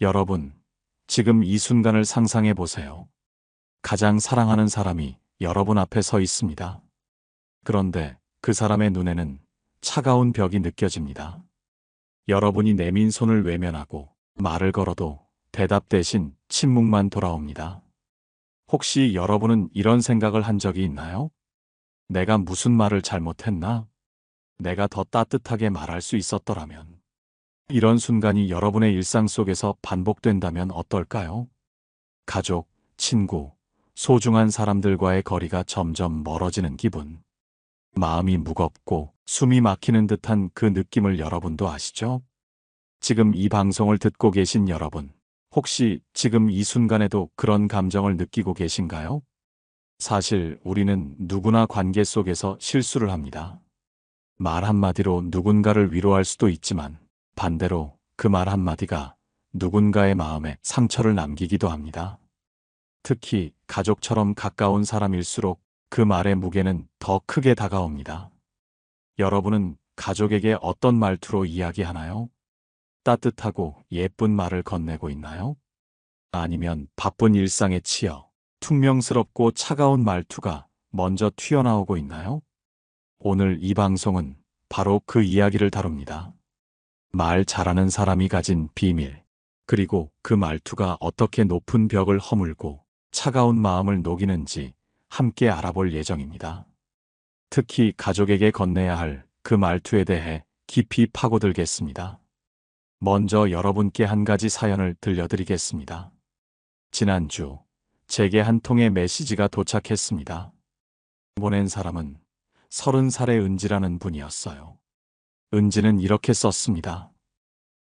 여러분, 지금 이 순간을 상상해 보세요. 가장 사랑하는 사람이 여러분 앞에 서 있습니다. 그런데 그 사람의 눈에는 차가운 벽이 느껴집니다. 여러분이 내민 손을 외면하고 말을 걸어도 대답 대신 침묵만 돌아옵니다. 혹시 여러분은 이런 생각을 한 적이 있나요? 내가 무슨 말을 잘못했나? 내가 더 따뜻하게 말할 수 있었더라면. 이런 순간이 여러분의 일상 속에서 반복된다면 어떨까요? 가족, 친구, 소중한 사람들과의 거리가 점점 멀어지는 기분. 마음이 무겁고 숨이 막히는 듯한 그 느낌을 여러분도 아시죠? 지금 이 방송을 듣고 계신 여러분, 혹시 지금 이 순간에도 그런 감정을 느끼고 계신가요? 사실 우리는 누구나 관계 속에서 실수를 합니다. 말 한마디로 누군가를 위로할 수도 있지만 반대로 그 말 한마디가 누군가의 마음에 상처를 남기기도 합니다. 특히 가족처럼 가까운 사람일수록 그 말의 무게는 더 크게 다가옵니다. 여러분은 가족에게 어떤 말투로 이야기하나요? 따뜻하고 예쁜 말을 건네고 있나요? 아니면 바쁜 일상에 치여 퉁명스럽고 차가운 말투가 먼저 튀어나오고 있나요? 오늘 이 방송은 바로 그 이야기를 다룹니다. 말 잘하는 사람이 가진 비밀, 그리고 그 말투가 어떻게 높은 벽을 허물고 차가운 마음을 녹이는지 함께 알아볼 예정입니다. 특히 가족에게 건네야 할 그 말투에 대해 깊이 파고들겠습니다. 먼저 여러분께 한 가지 사연을 들려드리겠습니다. 지난주 제게 한 통의 메시지가 도착했습니다. 보낸 사람은 30살의 은지라는 분이었어요. 은지는 이렇게 썼습니다.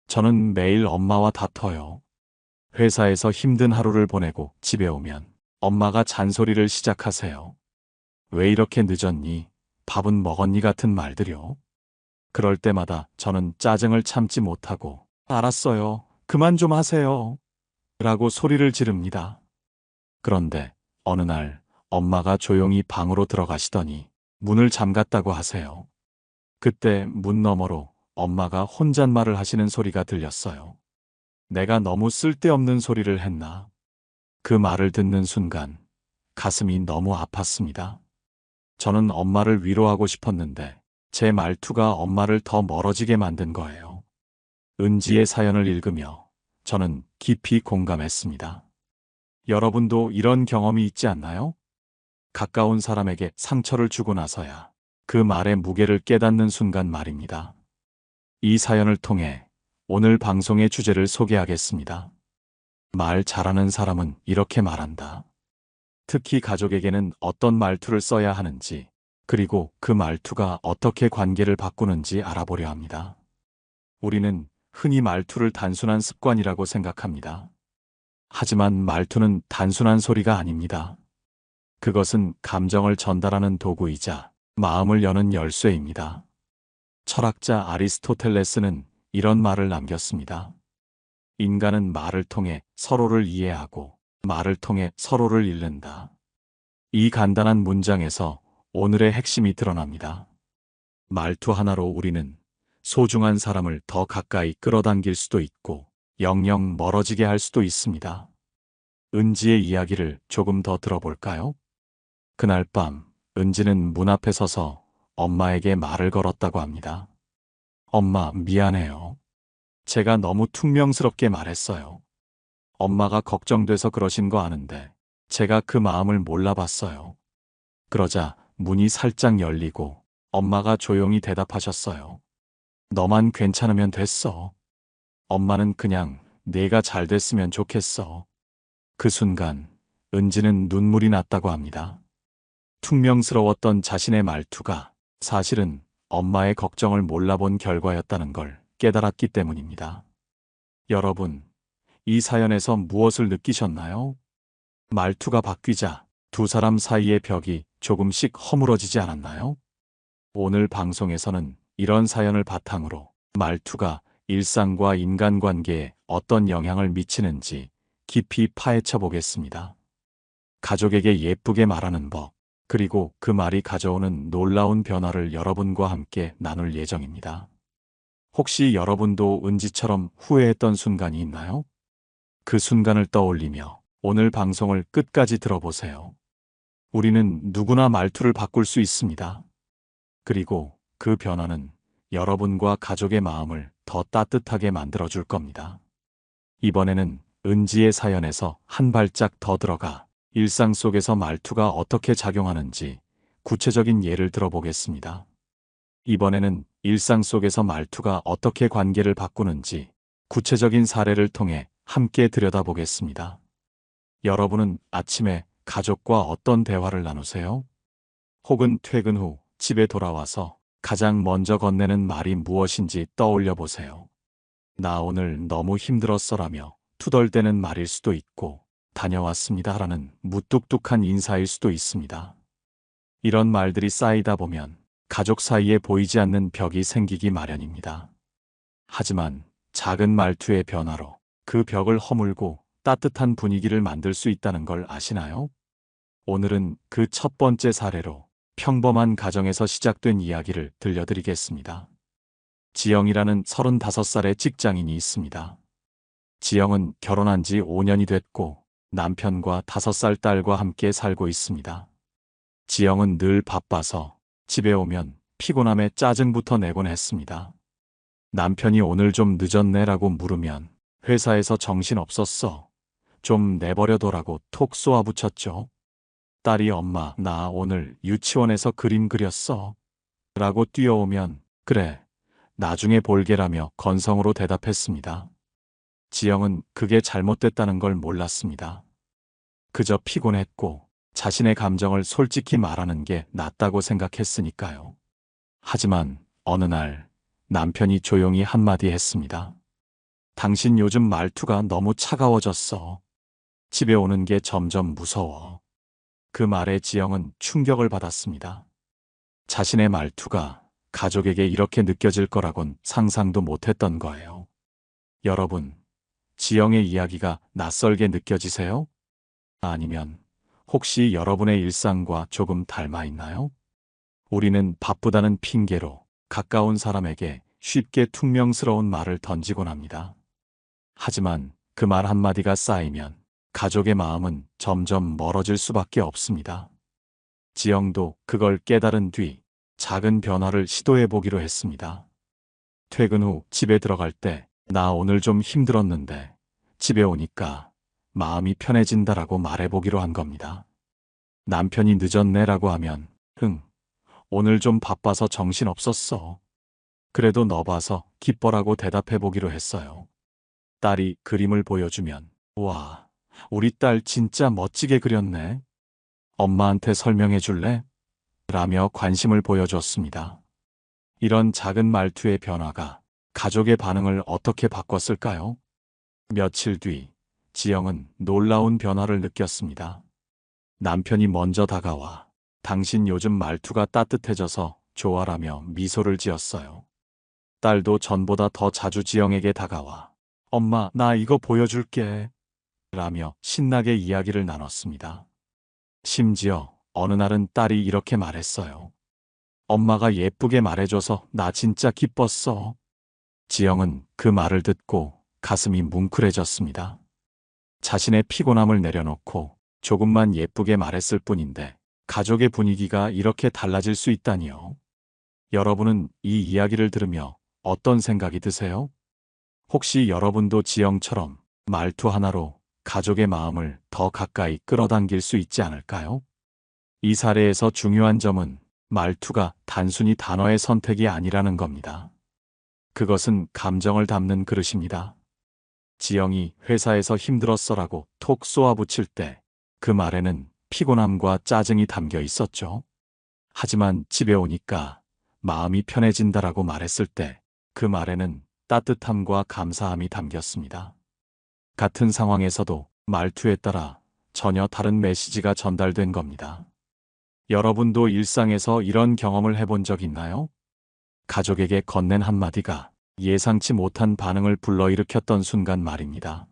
저는 매일 엄마와 다퉈요. 회사에서 힘든 하루를 보내고 집에 오면 엄마가 잔소리를 시작하세요. 왜 이렇게 늦었니? 밥은 먹었니? 같은 말들요. 그럴 때마다 저는 짜증을 참지 못하고 알았어요. 그만 좀 하세요. 라고 소리를 지릅니다. 그런데 어느 날 엄마가 조용히 방으로 들어가시더니 문을 잠갔다고 하세요. 그때 문 너머로 엄마가 혼잣말을 하시는 소리가 들렸어요. 내가 너무 쓸데없는 소리를 했나? 그 말을 듣는 순간 가슴이 너무 아팠습니다. 저는 엄마를 위로하고 싶었는데 제 말투가 엄마를 더 멀어지게 만든 거예요. 은지의 사연을 읽으며 저는 깊이 공감했습니다. 여러분도 이런 경험이 있지 않나요? 가까운 사람에게 상처를 주고 나서야 그 말의 무게를 깨닫는 순간 말입니다. 이 사연을 통해 오늘 방송의 주제를 소개하겠습니다. 말 잘하는 사람은 이렇게 말한다. 특히 가족에게는 어떤 말투를 써야 하는지, 그리고 그 말투가 어떻게 관계를 바꾸는지 알아보려 합니다. 우리는 흔히 말투를 단순한 습관이라고 생각합니다. 하지만 말투는 단순한 소리가 아닙니다. 그것은 감정을 전달하는 도구이자 마음을 여는 열쇠입니다. 철학자 아리스토텔레스는 이런 말을 남겼습니다. 인간은 말을 통해 서로를 이해하고 말을 통해 서로를 잃는다. 이 간단한 문장에서 오늘의 핵심이 드러납니다. 말투 하나로 우리는 소중한 사람을 더 가까이 끌어당길 수도 있고 영영 멀어지게 할 수도 있습니다. 은지의 이야기를 조금 더 들어볼까요? 그날 밤 은지는 문 앞에 서서 엄마에게 말을 걸었다고 합니다. 엄마, 미안해요. 제가 너무 퉁명스럽게 말했어요. 엄마가 걱정돼서 그러신 거 아는데 제가 그 마음을 몰라봤어요. 그러자 문이 살짝 열리고 엄마가 조용히 대답하셨어요. 너만 괜찮으면 됐어. 엄마는 그냥 내가 잘 됐으면 좋겠어. 그 순간 은지는 눈물이 났다고 합니다. 퉁명스러웠던 자신의 말투가 사실은 엄마의 걱정을 몰라본 결과였다는 걸 깨달았기 때문입니다. 여러분, 이 사연에서 무엇을 느끼셨나요? 말투가 바뀌자 두 사람 사이의 벽이 조금씩 허물어지지 않았나요? 오늘 방송에서는 이런 사연을 바탕으로 말투가 일상과 인간관계에 어떤 영향을 미치는지 깊이 파헤쳐 보겠습니다. 가족에게 예쁘게 말하는 법, 그리고 그 말이 가져오는 놀라운 변화를 여러분과 함께 나눌 예정입니다. 혹시 여러분도 은지처럼 후회했던 순간이 있나요? 그 순간을 떠올리며 오늘 방송을 끝까지 들어보세요. 우리는 누구나 말투를 바꿀 수 있습니다. 그리고 그 변화는 여러분과 가족의 마음을 더 따뜻하게 만들어줄 겁니다. 이번에는 은지의 사연에서 한 발짝 더 들어가 일상 속에서 말투가 어떻게 작용하는지 구체적인 예를 들어보겠습니다. 이번에는 일상 속에서 말투가 어떻게 관계를 바꾸는지 구체적인 사례를 통해 함께 들여다보겠습니다. 여러분은 아침에 가족과 어떤 대화를 나누세요? 혹은 퇴근 후 집에 돌아와서 가장 먼저 건네는 말이 무엇인지 떠올려 보세요. 나 오늘 너무 힘들었어라며 투덜대는 말일 수도 있고 다녀왔습니다라는 무뚝뚝한 인사일 수도 있습니다. 이런 말들이 쌓이다 보면 가족 사이에 보이지 않는 벽이 생기기 마련입니다. 하지만 작은 말투의 변화로 그 벽을 허물고 따뜻한 분위기를 만들 수 있다는 걸 아시나요? 오늘은 그 첫 번째 사례로 평범한 가정에서 시작된 이야기를 들려드리겠습니다. 지영이라는 35살의 직장인이 있습니다. 지영은 결혼한 지 5년이 됐고 남편과 5살 딸과 함께 살고 있습니다. 지영은 늘 바빠서 집에 오면 피곤함에 짜증부터 내곤 했습니다. 남편이 오늘 좀 늦었네라고 물으면 회사에서 정신 없었어. 좀 내버려둬라고 톡 쏘아붙였죠. 딸이 엄마, 나 오늘 유치원에서 그림 그렸어. 라고 뛰어오면 그래, 나중에 볼게라며 건성으로 대답했습니다. 지영은 그게 잘못됐다는 걸 몰랐습니다. 그저 피곤했고 자신의 감정을 솔직히 말하는 게 낫다고 생각했으니까요. 하지만 어느 날 남편이 조용히 한마디 했습니다. 당신 요즘 말투가 너무 차가워졌어. 집에 오는 게 점점 무서워. 그 말에 지영은 충격을 받았습니다. 자신의 말투가 가족에게 이렇게 느껴질 거라곤 상상도 못했던 거예요. 여러분, 지영의 이야기가 낯설게 느껴지세요? 아니면 혹시 여러분의 일상과 조금 닮아 있나요? 우리는 바쁘다는 핑계로 가까운 사람에게 쉽게 퉁명스러운 말을 던지곤 합니다. 하지만 그 말 한마디가 쌓이면 가족의 마음은 점점 멀어질 수밖에 없습니다. 지영도 그걸 깨달은 뒤 작은 변화를 시도해 보기로 했습니다. 퇴근 후 집에 들어갈 때 나 오늘 좀 힘들었는데 집에 오니까 마음이 편해진다라고 말해보기로 한 겁니다. 남편이 늦었네라고 하면 오늘 좀 바빠서 정신 없었어. 그래도 너 봐서 기뻐라고 대답해보기로 했어요. 딸이 그림을 보여주면 와, 우리 딸 진짜 멋지게 그렸네. 엄마한테 설명해 줄래? 라며 관심을 보여줬습니다. 이런 작은 말투의 변화가 가족의 반응을 어떻게 바꿨을까요? 며칠 뒤 지영은 놀라운 변화를 느꼈습니다. 남편이 먼저 다가와 당신 요즘 말투가 따뜻해져서 좋아라며 미소를 지었어요. 딸도 전보다 더 자주 지영에게 다가와 엄마, 나 이거 보여줄게. 라며 신나게 이야기를 나눴습니다. 심지어 어느 날은 딸이 이렇게 말했어요. 엄마가 예쁘게 말해줘서 나 진짜 기뻤어. 지영은 그 말을 듣고 가슴이 뭉클해졌습니다. 자신의 피곤함을 내려놓고 조금만 예쁘게 말했을 뿐인데 가족의 분위기가 이렇게 달라질 수 있다니요. 여러분은 이 이야기를 들으며 어떤 생각이 드세요? 혹시 여러분도 지영처럼 말투 하나로 가족의 마음을 더 가까이 끌어당길 수 있지 않을까요? 이 사례에서 중요한 점은 말투가 단순히 단어의 선택이 아니라는 겁니다. 그것은 감정을 담는 그릇입니다. 지영이 회사에서 힘들었어라고 톡 쏘아붙일 때 그 말에는 피곤함과 짜증이 담겨 있었죠. 하지만 집에 오니까 마음이 편해진다라고 말했을 때 그 말에는 따뜻함과 감사함이 담겼습니다. 같은 상황에서도 말투에 따라 전혀 다른 메시지가 전달된 겁니다. 여러분도 일상에서 이런 경험을 해본 적 있나요? 가족에게 건넨 한마디가 예상치 못한 반응을 불러일으켰던 순간 말입니다.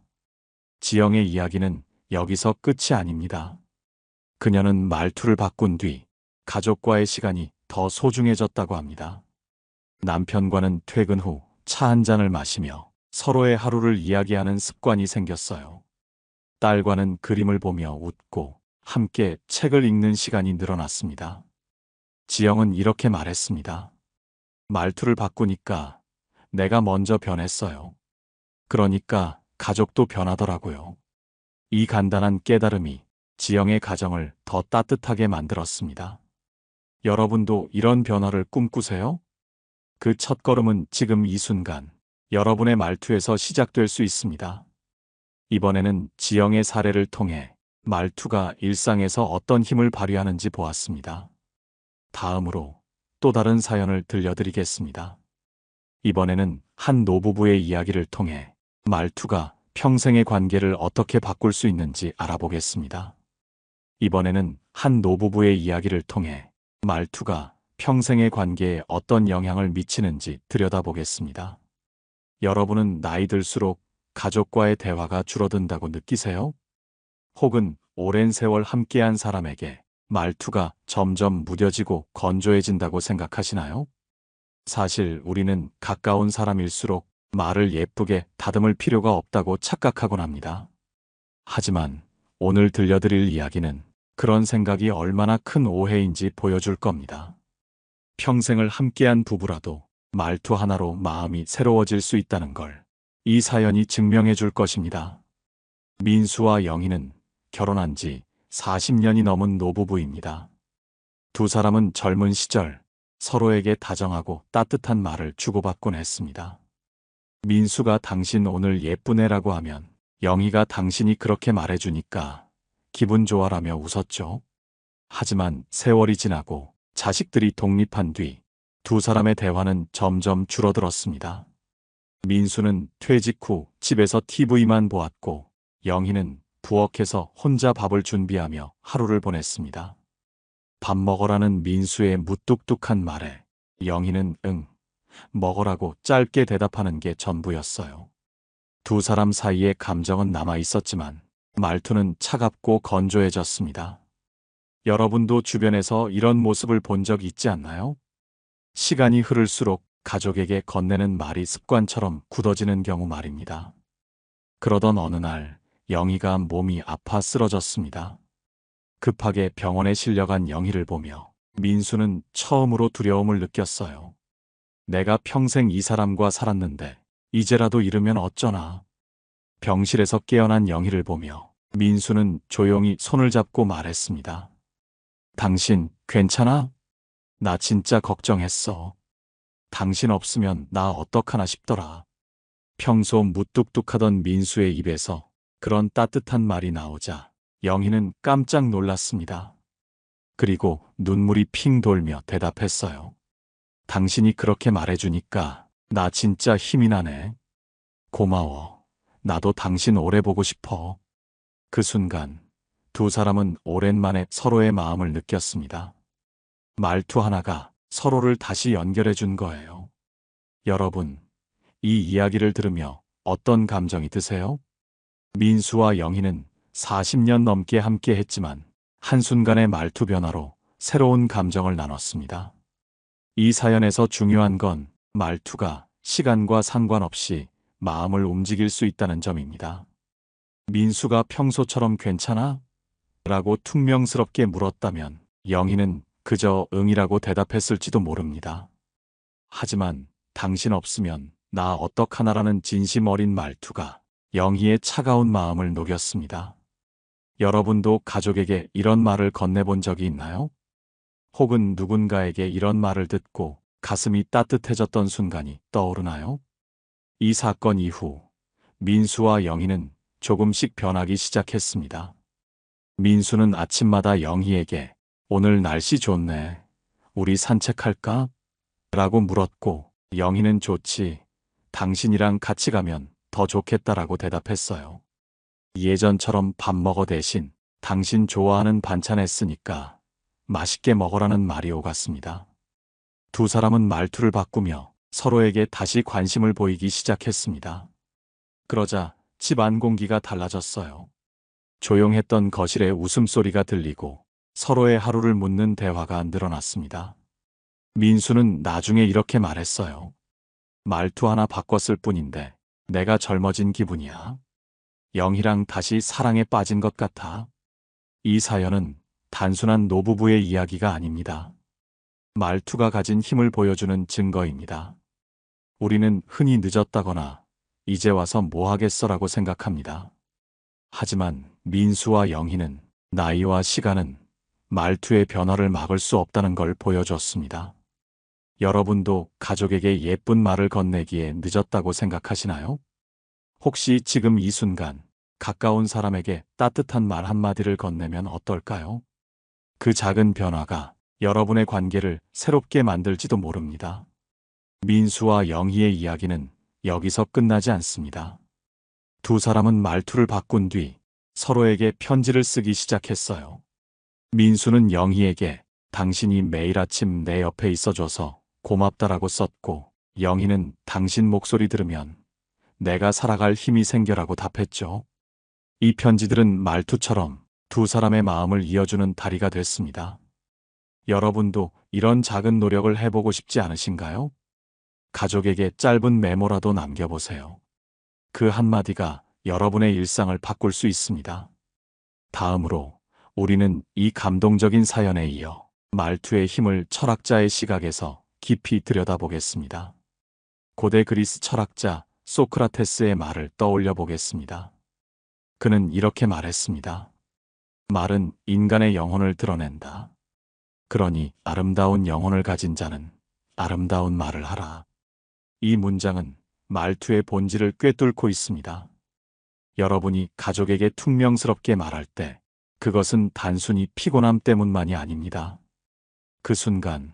지영의 이야기는 여기서 끝이 아닙니다. 그녀는 말투를 바꾼 뒤 가족과의 시간이 더 소중해졌다고 합니다. 남편과는 퇴근 후 차 한 잔을 마시며 서로의 하루를 이야기하는 습관이 생겼어요. 딸과는 그림을 보며 웃고 함께 책을 읽는 시간이 늘어났습니다. 지영은 이렇게 말했습니다. 말투를 바꾸니까 내가 먼저 변했어요. 그러니까 가족도 변하더라고요. 이 간단한 깨달음이 지영의 가정을 더 따뜻하게 만들었습니다. 여러분도 이런 변화를 꿈꾸세요? 그 첫걸음은 지금 이 순간 여러분의 말투에서 시작될 수 있습니다. 이번에는 지영의 사례를 통해 말투가 일상에서 어떤 힘을 발휘하는지 보았습니다. 다음으로 또 다른 사연을 들려드리겠습니다. 이번에는 한 노부부의 이야기를 통해 말투가 평생의 관계를 어떻게 바꿀 수 있는지 알아보겠습니다. 이번에는 한 노부부의 이야기를 통해 말투가 평생의 관계에 어떤 영향을 미치는지 들여다보겠습니다. 여러분은 나이 들수록 가족과의 대화가 줄어든다고 느끼세요? 혹은 오랜 세월 함께한 사람에게 말투가 점점 무뎌지고 건조해진다고 생각하시나요? 사실 우리는 가까운 사람일수록 말을 예쁘게 다듬을 필요가 없다고 착각하곤 합니다. 하지만 오늘 들려드릴 이야기는 그런 생각이 얼마나 큰 오해인지 보여줄 겁니다. 평생을 함께한 부부라도 말투 하나로 마음이 새로워질 수 있다는 걸 이 사연이 증명해 줄 것입니다. 민수와 영희는 결혼한 지 40년이 넘은 노부부입니다. 두 사람은 젊은 시절 서로에게 다정하고 따뜻한 말을 주고받곤 했습니다. 민수가 당신 오늘 예쁘네라고 하면 영희가 당신이 그렇게 말해주니까 기분 좋아라며 웃었죠. 하지만 세월이 지나고 자식들이 독립한 뒤 두 사람의 대화는 점점 줄어들었습니다. 민수는 퇴직 후 집에서 TV만 보았고 영희는 부엌에서 혼자 밥을 준비하며 하루를 보냈습니다. 밥 먹으라는 민수의 무뚝뚝한 말에 영희는 응, 먹으라고 짧게 대답하는 게 전부였어요. 두 사람 사이에 감정은 남아 있었지만 말투는 차갑고 건조해졌습니다. 여러분도 주변에서 이런 모습을 본 적 있지 않나요? 시간이 흐를수록 가족에게 건네는 말이 습관처럼 굳어지는 경우 말입니다. 그러던 어느 날 영희가 몸이 아파 쓰러졌습니다. 급하게 병원에 실려간 영희를 보며 민수는 처음으로 두려움을 느꼈어요. 내가 평생 이 사람과 살았는데 이제라도 이러면 어쩌나. 병실에서 깨어난 영희를 보며 민수는 조용히 손을 잡고 말했습니다. 당신 괜찮아? 나 진짜 걱정했어. 당신 없으면 나 어떡하나 싶더라. 평소 무뚝뚝하던 민수의 입에서 그런 따뜻한 말이 나오자 영희는 깜짝 놀랐습니다. 그리고 눈물이 핑 돌며 대답했어요. 당신이 그렇게 말해주니까 나 진짜 힘이 나네. 고마워. 나도 당신 오래 보고 싶어. 그 순간 두 사람은 오랜만에 서로의 마음을 느꼈습니다. 말투 하나가 서로를 다시 연결해 준 거예요. 여러분, 이 이야기를 들으며 어떤 감정이 드세요? 민수와 영희는 40년 넘게 함께 했지만 한순간의 말투 변화로 새로운 감정을 나눴습니다. 이 사연에서 중요한 건 말투가 시간과 상관없이 마음을 움직일 수 있다는 점입니다. 민수가 평소처럼 괜찮아? 라고 퉁명스럽게 물었다면 영희는 그저 응이라고 대답했을지도 모릅니다. 하지만 당신 없으면 나 어떡하나라는 진심 어린 말투가 영희의 차가운 마음을 녹였습니다. 여러분도 가족에게 이런 말을 건네본 적이 있나요? 혹은 누군가에게 이런 말을 듣고 가슴이 따뜻해졌던 순간이 떠오르나요? 이 사건 이후 민수와 영희는 조금씩 변하기 시작했습니다. 민수는 아침마다 영희에게 오늘 날씨 좋네. 우리 산책할까? 라고 물었고 영희는 좋지. 당신이랑 같이 가면 더 좋겠다라고 대답했어요. 예전처럼 밥 먹어 대신 당신 좋아하는 반찬 했으니까 맛있게 먹으라는 말이 오갔습니다. 두 사람은 말투를 바꾸며 서로에게 다시 관심을 보이기 시작했습니다. 그러자 집 안 공기가 달라졌어요. 조용했던 거실에 웃음소리가 들리고 서로의 하루를 묻는 대화가 늘어났습니다. 민수는 나중에 이렇게 말했어요. 말투 하나 바꿨을 뿐인데 내가 젊어진 기분이야. 영희랑 다시 사랑에 빠진 것 같아. 이 사연은 단순한 노부부의 이야기가 아닙니다. 말투가 가진 힘을 보여주는 증거입니다. 우리는 흔히 늦었다거나 이제 와서 뭐 하겠어라고 생각합니다. 하지만 민수와 영희는 나이와 시간은 말투의 변화를 막을 수 없다는 걸 보여줬습니다. 여러분도 가족에게 예쁜 말을 건네기에 늦었다고 생각하시나요? 혹시 지금 이 순간 가까운 사람에게 따뜻한 말 한마디를 건네면 어떨까요? 그 작은 변화가 여러분의 관계를 새롭게 만들지도 모릅니다. 민수와 영희의 이야기는 여기서 끝나지 않습니다. 두 사람은 말투를 바꾼 뒤 서로에게 편지를 쓰기 시작했어요. 민수는 영희에게 당신이 매일 아침 내 옆에 있어줘서 고맙다라고 썼고, 영희는 당신 목소리 들으면 내가 살아갈 힘이 생겨라고 답했죠. 이 편지들은 말투처럼 두 사람의 마음을 이어주는 다리가 됐습니다. 여러분도 이런 작은 노력을 해보고 싶지 않으신가요? 가족에게 짧은 메모라도 남겨보세요. 그 한마디가 여러분의 일상을 바꿀 수 있습니다. 다음으로 우리는 이 감동적인 사연에 이어 말투의 힘을 철학자의 시각에서 깊이 들여다보겠습니다. 고대 그리스 철학자 소크라테스의 말을 떠올려 보겠습니다. 그는 이렇게 말했습니다. 말은 인간의 영혼을 드러낸다. 그러니 아름다운 영혼을 가진 자는 아름다운 말을 하라. 이 문장은 말투의 본질을 꿰뚫고 있습니다. 여러분이 가족에게 퉁명스럽게 말할 때 그것은 단순히 피곤함 때문만이 아닙니다. 그 순간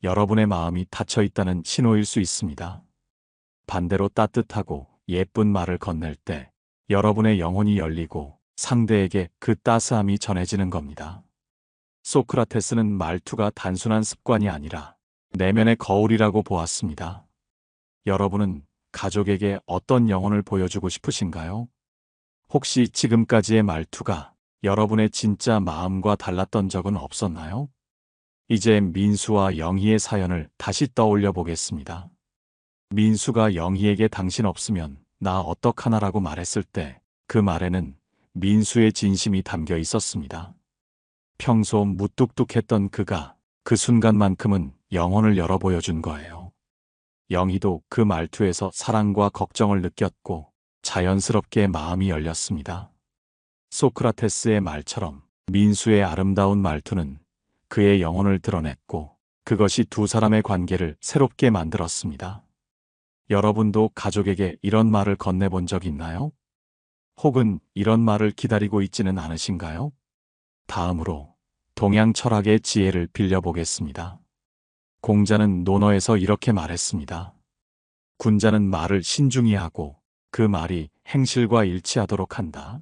여러분의 마음이 닫혀 있다는 신호일 수 있습니다. 반대로 따뜻하고 예쁜 말을 건넬 때 여러분의 영혼이 열리고 상대에게 그 따스함이 전해지는 겁니다. 소크라테스는 말투가 단순한 습관이 아니라 내면의 거울이라고 보았습니다. 여러분은 가족에게 어떤 영혼을 보여주고 싶으신가요? 혹시 지금까지의 말투가 여러분의 진짜 마음과 달랐던 적은 없었나요? 이제 민수와 영희의 사연을 다시 떠올려 보겠습니다. 민수가 영희에게 당신 없으면 나 어떡하나라고 말했을 때 그 말에는 민수의 진심이 담겨 있었습니다. 평소 무뚝뚝했던 그가 그 순간만큼은 영혼을 열어 보여준 거예요. 영희도 그 말투에서 사랑과 걱정을 느꼈고 자연스럽게 마음이 열렸습니다. 소크라테스의 말처럼 민수의 아름다운 말투는 그의 영혼을 드러냈고 그것이 두 사람의 관계를 새롭게 만들었습니다. 여러분도 가족에게 이런 말을 건네본 적 있나요? 혹은 이런 말을 기다리고 있지는 않으신가요? 다음으로 동양 철학의 지혜를 빌려보겠습니다. 공자는 논어에서 이렇게 말했습니다. 군자는 말을 신중히 하고 그 말이 행실과 일치하도록 한다.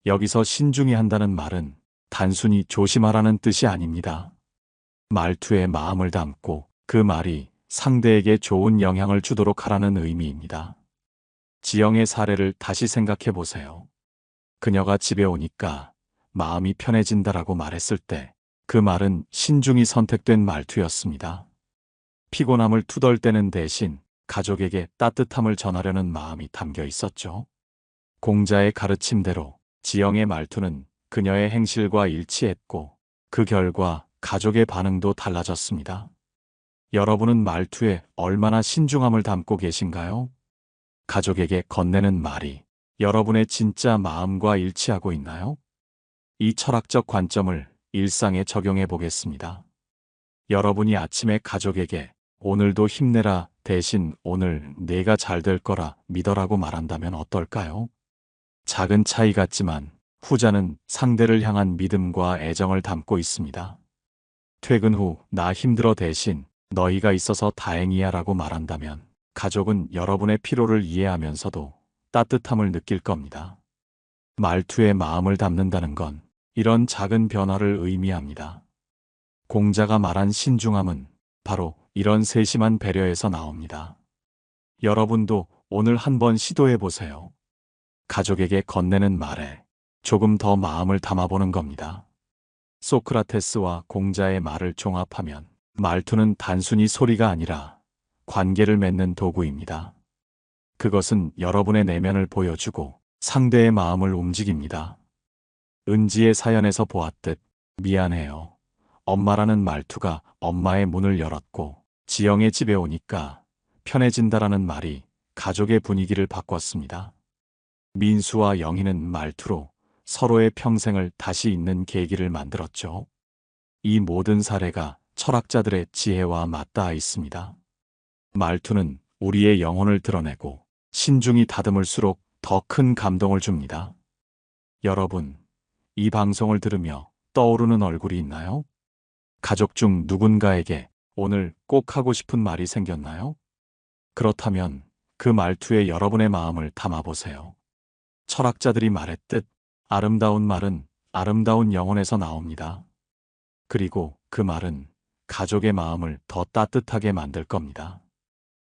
여기서 신중히 한다는 말은 단순히 조심하라는 뜻이 아닙니다. 말투에 마음을 담고 그 말이 상대에게 좋은 영향을 주도록 하라는 의미입니다. 지영의 사례를 다시 생각해 보세요. 그녀가 집에 오니까 마음이 편해진다라고 말했을 때 그 말은 신중히 선택된 말투였습니다. 피곤함을 투덜대는 대신 가족에게 따뜻함을 전하려는 마음이 담겨 있었죠. 공자의 가르침대로 지영의 말투는 그녀의 행실과 일치했고 그 결과 가족의 반응도 달라졌습니다. 여러분은 말투에 얼마나 신중함을 담고 계신가요? 가족에게 건네는 말이 여러분의 진짜 마음과 일치하고 있나요? 이 철학적 관점을 일상에 적용해 보겠습니다. 여러분이 아침에 가족에게 오늘도 힘내라 대신 오늘 내가 잘 될 거라 믿어라고 말한다면 어떨까요? 작은 차이 같지만 후자는 상대를 향한 믿음과 애정을 담고 있습니다. 퇴근 후 나 힘들어 대신 너희가 있어서 다행이야 라고 말한다면 가족은 여러분의 피로를 이해하면서도 따뜻함을 느낄 겁니다. 말투에 마음을 담는다는 건 이런 작은 변화를 의미합니다. 공자가 말한 신중함은 바로 이런 세심한 배려에서 나옵니다. 여러분도 오늘 한번 시도해 보세요. 가족에게 건네는 말에 조금 더 마음을 담아보는 겁니다. 소크라테스와 공자의 말을 종합하면 말투는 단순히 소리가 아니라 관계를 맺는 도구입니다. 그것은 여러분의 내면을 보여주고 상대의 마음을 움직입니다. 은지의 사연에서 보았듯 미안해요. 엄마라는 말투가 엄마의 문을 열었고 지영의 집에 오니까 편해진다라는 말이 가족의 분위기를 바꿨습니다. 민수와 영희는 말투로 서로의 평생을 다시 잇는 계기를 만들었죠. 이 모든 사례가 철학자들의 지혜와 맞닿아 있습니다. 말투는 우리의 영혼을 드러내고 신중히 다듬을수록 더 큰 감동을 줍니다. 여러분, 이 방송을 들으며 떠오르는 얼굴이 있나요? 가족 중 누군가에게 오늘 꼭 하고 싶은 말이 생겼나요? 그렇다면 그 말투에 여러분의 마음을 담아보세요. 철학자들이 말했듯 아름다운 말은 아름다운 영혼에서 나옵니다. 그리고 그 말은 가족의 마음을 더 따뜻하게 만들 겁니다.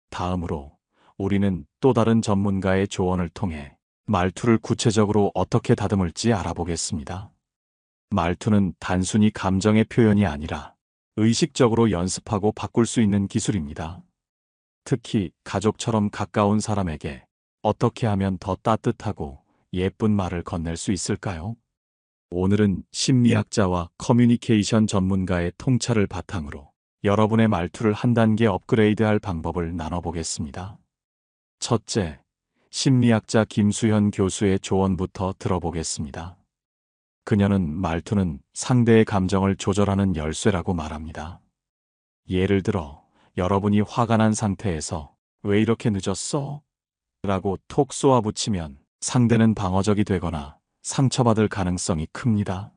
다음으로 우리는 또 다른 전문가의 조언을 통해 말투를 구체적으로 어떻게 다듬을지 알아보겠습니다. 말투는 단순히 감정의 표현이 아니라 의식적으로 연습하고 바꿀 수 있는 기술입니다. 특히 가족처럼 가까운 사람에게 어떻게 하면 더 따뜻하고 예쁜 말을 건넬 수 있을까요? 오늘은 심리학자와 커뮤니케이션 전문가의 통찰을 바탕으로 여러분의 말투를 한 단계 업그레이드할 방법을 나눠보겠습니다. 첫째, 심리학자 김수현 교수의 조언부터 들어보겠습니다. 그녀는 말투는 상대의 감정을 조절하는 열쇠라고 말합니다. 예를 들어, 여러분이 화가 난 상태에서 왜 이렇게 늦었어? 라고 톡 쏘아붙이면 상대는 방어적이 되거나 상처받을 가능성이 큽니다.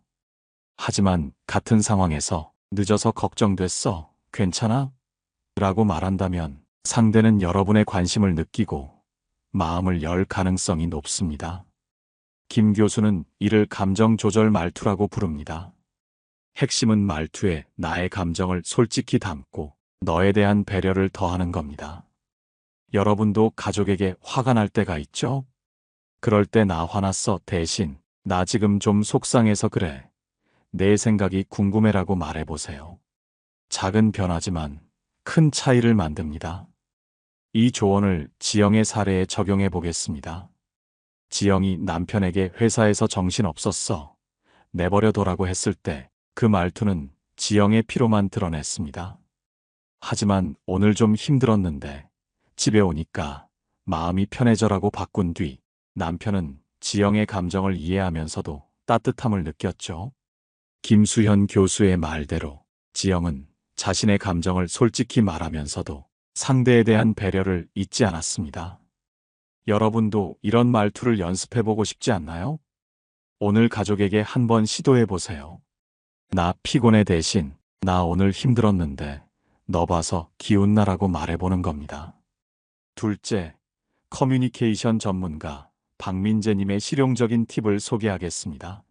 하지만 같은 상황에서 늦어서 걱정됐어. 괜찮아? 라고 말한다면 상대는 여러분의 관심을 느끼고 마음을 열 가능성이 높습니다. 김 교수는 이를 감정 조절 말투라고 부릅니다. 핵심은 말투에 나의 감정을 솔직히 담고 너에 대한 배려를 더하는 겁니다. 여러분도 가족에게 화가 날 때가 있죠? 그럴 때 나 화났어 대신 나 지금 좀 속상해서 그래. 내 생각이 궁금해라고 말해보세요. 작은 변화지만 큰 차이를 만듭니다. 이 조언을 지영의 사례에 적용해 보겠습니다. 지영이 남편에게 회사에서 정신없었어. 내버려둬라고 했을 때 그 말투는 지영의 피로만 드러냈습니다. 하지만 오늘 좀 힘들었는데 집에 오니까 마음이 편해져라고 바꾼 뒤 남편은 지영의 감정을 이해하면서도 따뜻함을 느꼈죠. 김수현 교수의 말대로 지영은 자신의 감정을 솔직히 말하면서도 상대에 대한 배려를 잊지 않았습니다. 여러분도 이런 말투를 연습해보고 싶지 않나요? 오늘 가족에게 한번 시도해보세요. 나 피곤해 대신 나 오늘 힘들었는데 너 봐서 기운나라고 말해보는 겁니다. 둘째, 커뮤니케이션 전문가 박민재님의 실용적인 팁을 소개하겠습니다.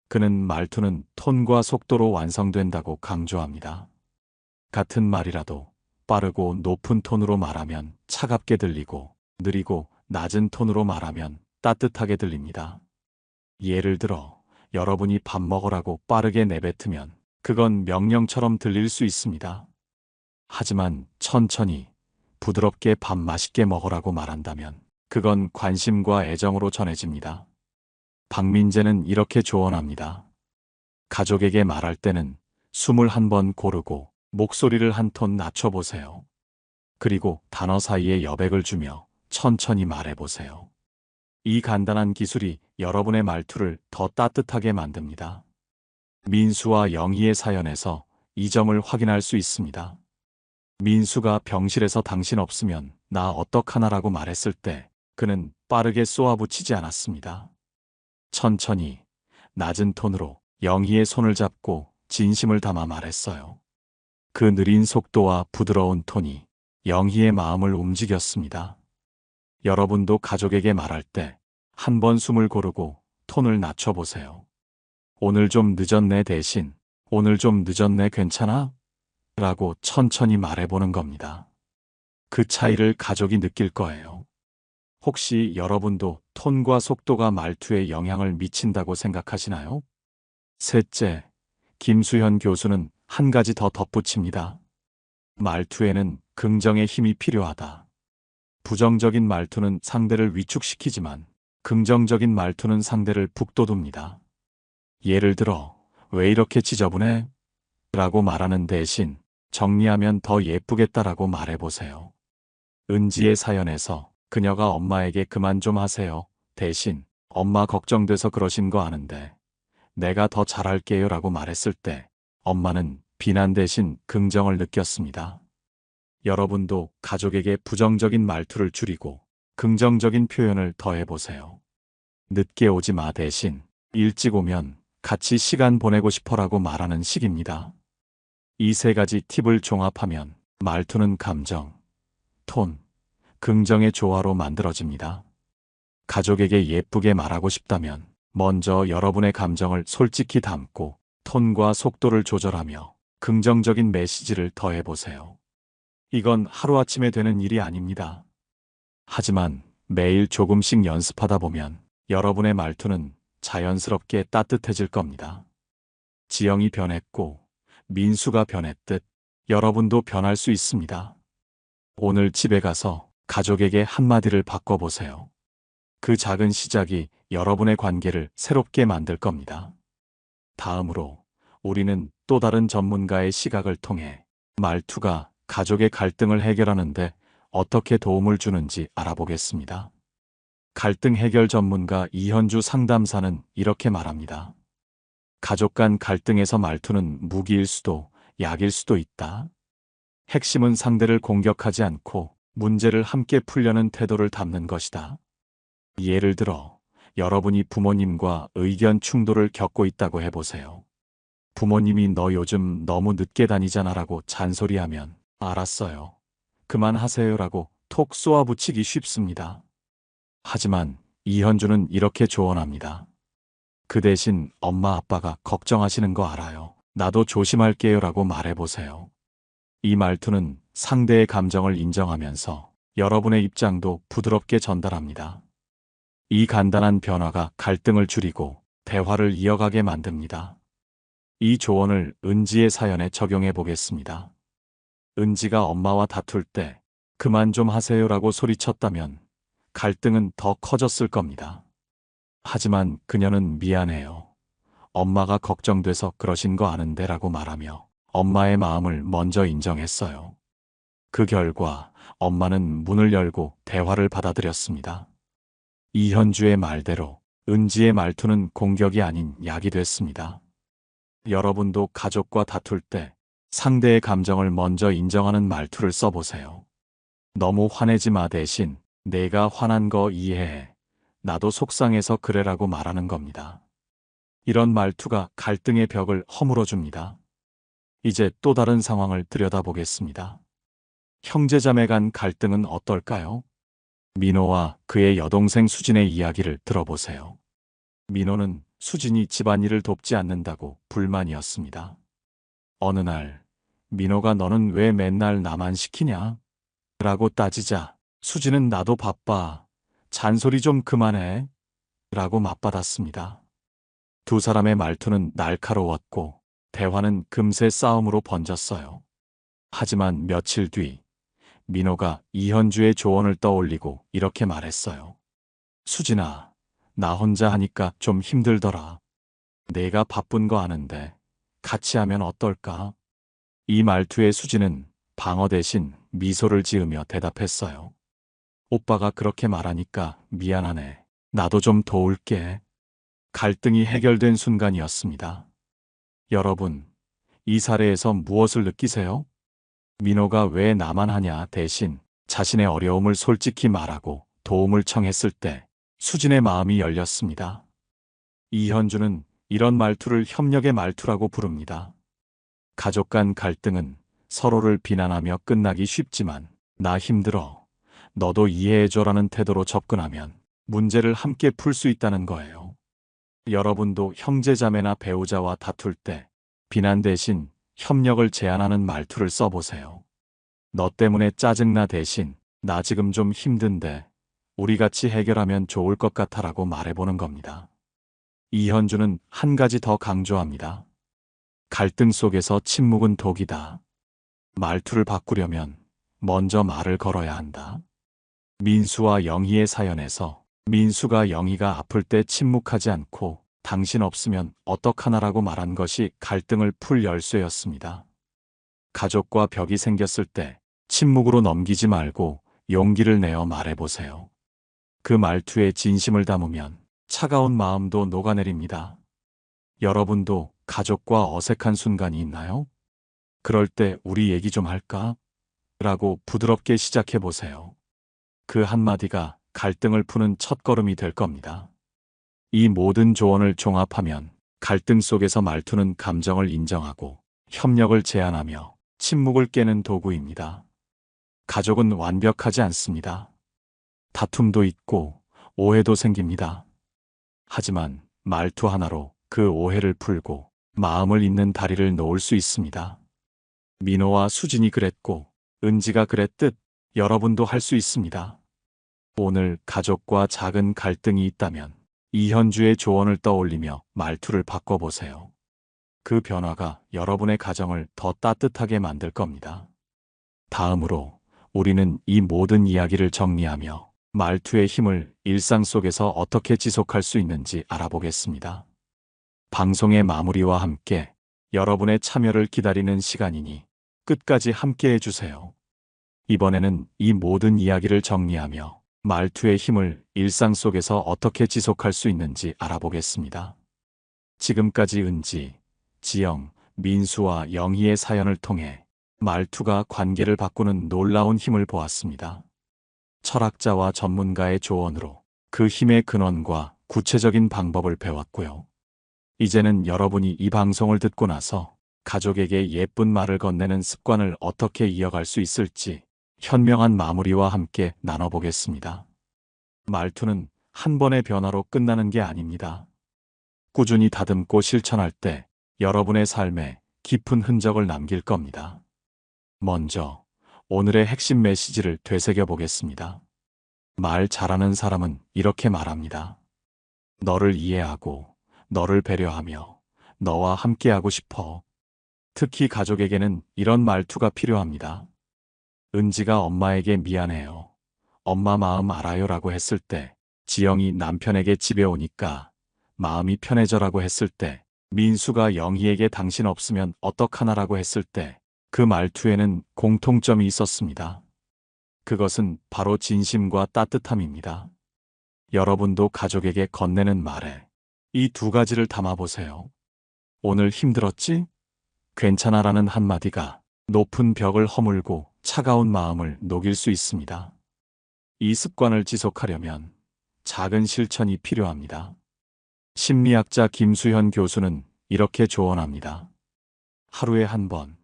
그는 말투는 톤과 속도로 완성된다고 강조합니다. 같은 말이라도 빠르고 높은 톤으로 말하면 차갑게 들리고 느리고 낮은 톤으로 말하면 따뜻하게 들립니다. 예를 들어 여러분이 밥 먹으라고 빠르게 내뱉으면 그건 명령처럼 들릴 수 있습니다. 하지만 천천히 부드럽게 밥 맛있게 먹으라고 말한다면 그건 관심과 애정으로 전해집니다. 박민재는 이렇게 조언합니다. 가족에게 말할 때는 숨을 한 번 고르고 목소리를 한 톤 낮춰보세요. 그리고 단어 사이에 여백을 주며 천천히 말해보세요. 이 간단한 기술이 여러분의 말투를 더 따뜻하게 만듭니다. 민수와 영희의 사연에서 이 점을 확인할 수 있습니다. 민수가 병실에서 당신 없으면 나 어떡하나라고 말했을 때 그는 빠르게 쏘아붙이지 않았습니다. 천천히 낮은 톤으로 영희의 손을 잡고 진심을 담아 말했어요. 그 느린 속도와 부드러운 톤이 영희의 마음을 움직였습니다. 여러분도 가족에게 말할 때 한 번 숨을 고르고 톤을 낮춰보세요. 오늘 좀 늦었네 대신 오늘 좀 늦었네 괜찮아? 라고 천천히 말해보는 겁니다. 그 차이를 가족이 느낄 거예요. 혹시 여러분도 톤과 속도가 말투에 영향을 미친다고 생각하시나요? 셋째, 김수현 교수는 한 가지 더 덧붙입니다. 말투에는 긍정의 힘이 필요하다. 부정적인 말투는 상대를 위축시키지만 긍정적인 말투는 상대를 북돋웁니다. 예를 들어, 왜 이렇게 지저분해? 라고 말하는 대신 정리하면 더 예쁘겠다라고 말해보세요. 은지의 사연에서 그녀가 엄마에게 그만 좀 하세요. 대신 엄마 걱정돼서 그러신 거 아는데 내가 더 잘할게요 라고 말했을 때 엄마는 비난 대신 긍정을 느꼈습니다. 여러분도 가족에게 부정적인 말투를 줄이고 긍정적인 표현을 더해보세요. 늦게 오지 마 대신 일찍 오면 같이 시간 보내고 싶어라고 말하는 식입니다. 이 세 가지 팁을 종합하면 말투는 감정, 톤, 긍정의 조화로 만들어집니다. 가족에게 예쁘게 말하고 싶다면 먼저 여러분의 감정을 솔직히 담고 톤과 속도를 조절하며 긍정적인 메시지를 더해보세요. 이건 하루아침에 되는 일이 아닙니다. 하지만 매일 조금씩 연습하다 보면 여러분의 말투는 자연스럽게 따뜻해질 겁니다. 지영이 변했고 민수가 변했듯 여러분도 변할 수 있습니다. 오늘 집에 가서 가족에게 한마디를 바꿔보세요. 그 작은 시작이 여러분의 관계를 새롭게 만들 겁니다. 다음으로 우리는 또 다른 전문가의 시각을 통해 말투가 가족의 갈등을 해결하는데 어떻게 도움을 주는지 알아보겠습니다. 갈등 해결 전문가 이현주 상담사는 이렇게 말합니다. 가족 간 갈등에서 말투는 무기일 수도 약일 수도 있다. 핵심은 상대를 공격하지 않고 문제를 함께 풀려는 태도를 담는 것이다. 예를 들어 여러분이 부모님과 의견 충돌을 겪고 있다고 해보세요. 부모님이 너 요즘 너무 늦게 다니잖아 라고 잔소리하면 알았어요. 그만하세요 라고 톡 쏘아붙이기 쉽습니다. 하지만 이현주는 이렇게 조언합니다. 그 대신 엄마 아빠가 걱정하시는 거 알아요. 나도 조심할게요 라고 말해보세요. 이 말투는 상대의 감정을 인정하면서 여러분의 입장도 부드럽게 전달합니다. 이 간단한 변화가 갈등을 줄이고 대화를 이어가게 만듭니다. 이 조언을 은지의 사연에 적용해 보겠습니다. 은지가 엄마와 다툴 때 그만 좀 하세요라고 소리쳤다면 갈등은 더 커졌을 겁니다. 하지만 그녀는 미안해요. 엄마가 걱정돼서 그러신 거 아는데 라고 말하며 엄마의 마음을 먼저 인정했어요. 그 결과 엄마는 문을 열고 대화를 받아들였습니다. 이현주의 말대로 은지의 말투는 공격이 아닌 약이 됐습니다. 여러분도 가족과 다툴 때 상대의 감정을 먼저 인정하는 말투를 써보세요. 너무 화내지 마 대신 내가 화난 거 이해해. 나도 속상해서 그래라고 말하는 겁니다. 이런 말투가 갈등의 벽을 허물어줍니다. 이제 또 다른 상황을 들여다보겠습니다. 형제자매 간 갈등은 어떨까요? 민호와 그의 여동생 수진의 이야기를 들어보세요. 민호는 수진이 집안일을 돕지 않는다고 불만이었습니다. 어느 날 민호가 너는 왜 맨날 나만 시키냐? 라고 따지자 수진은 나도 바빠. 잔소리 좀 그만해. 라고 맞받았습니다. 두 사람의 말투는 날카로웠고 대화는 금세 싸움으로 번졌어요. 하지만 며칠 뒤 민호가 이현주의 조언을 떠올리고 이렇게 말했어요. 수진아, 나 혼자 하니까 좀 힘들더라. 내가 바쁜 거 아는데 같이 하면 어떨까? 이 말투에 수진은 방어 대신 미소를 지으며 대답했어요. 오빠가 그렇게 말하니까 미안하네. 나도 좀 도울게. 갈등이 해결된 순간이었습니다. 여러분, 이 사례에서 무엇을 느끼세요? 민호가 왜 나만 하냐 대신 자신의 어려움을 솔직히 말하고 도움을 청했을 때 수진의 마음이 열렸습니다. 이현주는 이런 말투를 협력의 말투라고 부릅니다. 가족 간 갈등은 서로를 비난하며 끝나기 쉽지만 나 힘들어. 너도 이해해줘라는 태도로 접근하면 문제를 함께 풀 수 있다는 거예요. 여러분도 형제자매나 배우자와 다툴 때 비난 대신 협력을 제안하는 말투를 써보세요. 너 때문에 짜증나 대신 나 지금 좀 힘든데 우리 같이 해결하면 좋을 것 같아라고 말해보는 겁니다. 이현주는 한 가지 더 강조합니다. 갈등 속에서 침묵은 독이다. 말투를 바꾸려면 먼저 말을 걸어야 한다. 민수와 영희의 사연에서 민수가 영희가 아플 때 침묵하지 않고 당신 없으면 어떡하나라고 말한 것이 갈등을 풀 열쇠였습니다. 가족과 벽이 생겼을 때 침묵으로 넘기지 말고 용기를 내어 말해보세요. 그 말투에 진심을 담으면 차가운 마음도 녹아내립니다. 여러분도 가족과 어색한 순간이 있나요? 그럴 때 우리 얘기 좀 할까? 라고 부드럽게 시작해보세요. 그 한마디가 갈등을 푸는 첫걸음이 될 겁니다. 이 모든 조언을 종합하면 갈등 속에서 말투는 감정을 인정하고 협력을 제안하며 침묵을 깨는 도구입니다. 가족은 완벽하지 않습니다. 다툼도 있고 오해도 생깁니다. 하지만 말투 하나로 그 오해를 풀고 마음을 잇는 다리를 놓을 수 있습니다. 민호와 수진이 그랬고 은지가 그랬듯 여러분도 할 수 있습니다. 오늘 가족과 작은 갈등이 있다면 이현주의 조언을 떠올리며 말투를 바꿔보세요. 그 변화가 여러분의 가정을 더 따뜻하게 만들 겁니다. 다음으로 우리는 이 모든 이야기를 정리하며 말투의 힘을 일상 속에서 어떻게 지속할 수 있는지 알아보겠습니다. 방송의 마무리와 함께 여러분의 참여를 기다리는 시간이니 끝까지 함께 해주세요. 이번에는 이 모든 이야기를 정리하며 말투의 힘을 일상 속에서 어떻게 지속할 수 있는지 알아보겠습니다. 지금까지 은지, 지영, 민수와 영희의 사연을 통해 말투가 관계를 바꾸는 놀라운 힘을 보았습니다. 철학자와 전문가의 조언으로 그 힘의 근원과 구체적인 방법을 배웠고요. 이제는 여러분이 이 방송을 듣고 나서 가족에게 예쁜 말을 건네는 습관을 어떻게 이어갈 수 있을지 현명한 마무리와 함께 나눠보겠습니다. 말투는 한 번의 변화로 끝나는 게 아닙니다. 꾸준히 다듬고 실천할 때 여러분의 삶에 깊은 흔적을 남길 겁니다. 먼저 오늘의 핵심 메시지를 되새겨 보겠습니다. 말 잘하는 사람은 이렇게 말합니다. 너를 이해하고 너를 배려하며 너와 함께하고 싶어. 특히 가족에게는 이런 말투가 필요합니다. 은지가 엄마에게 미안해요. 엄마 마음 알아요라고 했을 때, 지영이 남편에게 집에 오니까 마음이 편해져라고 했을 때, 민수가 영희에게 당신 없으면 어떡하나라고 했을 때, 그 말투에는 공통점이 있었습니다. 그것은 바로 진심과 따뜻함입니다. 여러분도 가족에게 건네는 말에 이 두 가지를 담아보세요. 오늘 힘들었지? 괜찮아라는 한마디가 높은 벽을 허물고 차가운 마음을 녹일 수 있습니다. 이 습관을 지속하려면 작은 실천이 필요합니다. 심리학자 김수현 교수는 이렇게 조언합니다. 하루에 한 번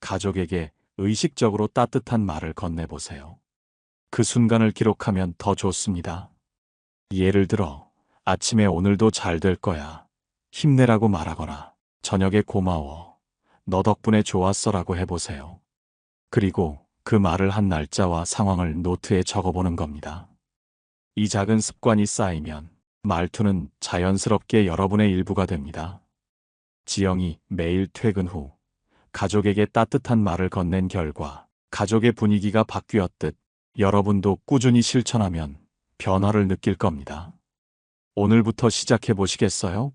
가족에게 의식적으로 따뜻한 말을 건네보세요. 그 순간을 기록하면 더 좋습니다. 예를 들어 아침에 오늘도 잘 될 거야. 힘내라고 말하거나 저녁에 고마워. 너 덕분에 좋았어라고 해보세요. 그리고 그 말을 한 날짜와 상황을 노트에 적어보는 겁니다. 이 작은 습관이 쌓이면 말투는 자연스럽게 여러분의 일부가 됩니다. 지영이 매일 퇴근 후 가족에게 따뜻한 말을 건넨 결과 가족의 분위기가 바뀌었듯 여러분도 꾸준히 실천하면 변화를 느낄 겁니다. 오늘부터 시작해 보시겠어요?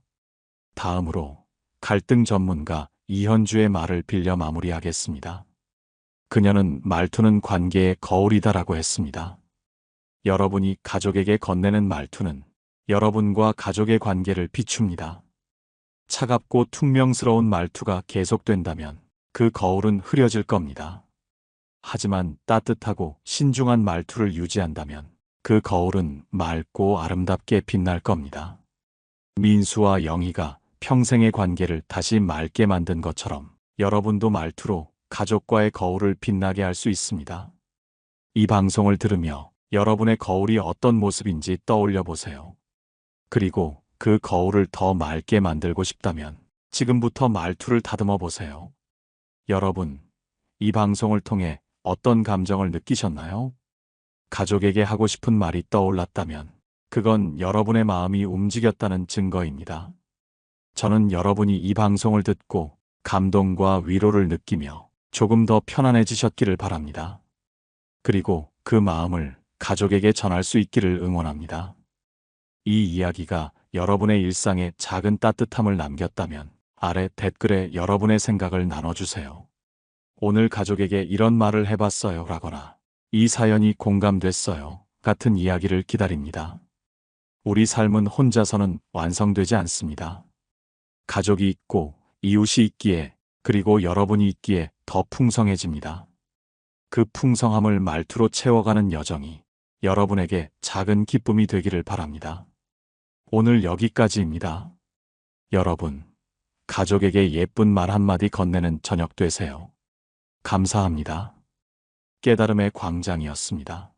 다음으로 갈등 전문가 이현주의 말을 빌려 마무리하겠습니다. 그녀는 말투는 관계의 거울이다라고 했습니다. 여러분이 가족에게 건네는 말투는 여러분과 가족의 관계를 비춥니다. 차갑고 퉁명스러운 말투가 계속된다면 그 거울은 흐려질 겁니다. 하지만 따뜻하고 신중한 말투를 유지한다면 그 거울은 맑고 아름답게 빛날 겁니다. 민수와 영희가 평생의 관계를 다시 맑게 만든 것처럼 여러분도 말투로 가족과의 거울을 빛나게 할 수 있습니다. 이 방송을 들으며 여러분의 거울이 어떤 모습인지 떠올려 보세요. 그리고 그 거울을 더 맑게 만들고 싶다면 지금부터 말투를 다듬어 보세요. 여러분, 이 방송을 통해 어떤 감정을 느끼셨나요? 가족에게 하고 싶은 말이 떠올랐다면 그건 여러분의 마음이 움직였다는 증거입니다. 저는 여러분이 이 방송을 듣고 감동과 위로를 느끼며 조금 더 편안해지셨기를 바랍니다. 그리고 그 마음을 가족에게 전할 수 있기를 응원합니다. 이 이야기가 여러분의 일상에 작은 따뜻함을 남겼다면 아래 댓글에 여러분의 생각을 나눠주세요. 오늘 가족에게 이런 말을 해봤어요 라거나 이 사연이 공감됐어요 같은 이야기를 기다립니다. 우리 삶은 혼자서는 완성되지 않습니다. 가족이 있고 이웃이 있기에 그리고 여러분이 있기에 더 풍성해집니다. 그 풍성함을 말투로 채워가는 여정이 여러분에게 작은 기쁨이 되기를 바랍니다. 오늘 여기까지입니다. 여러분, 가족에게 예쁜 말 한마디 건네는 저녁 되세요. 감사합니다. 깨달음의 광장이었습니다.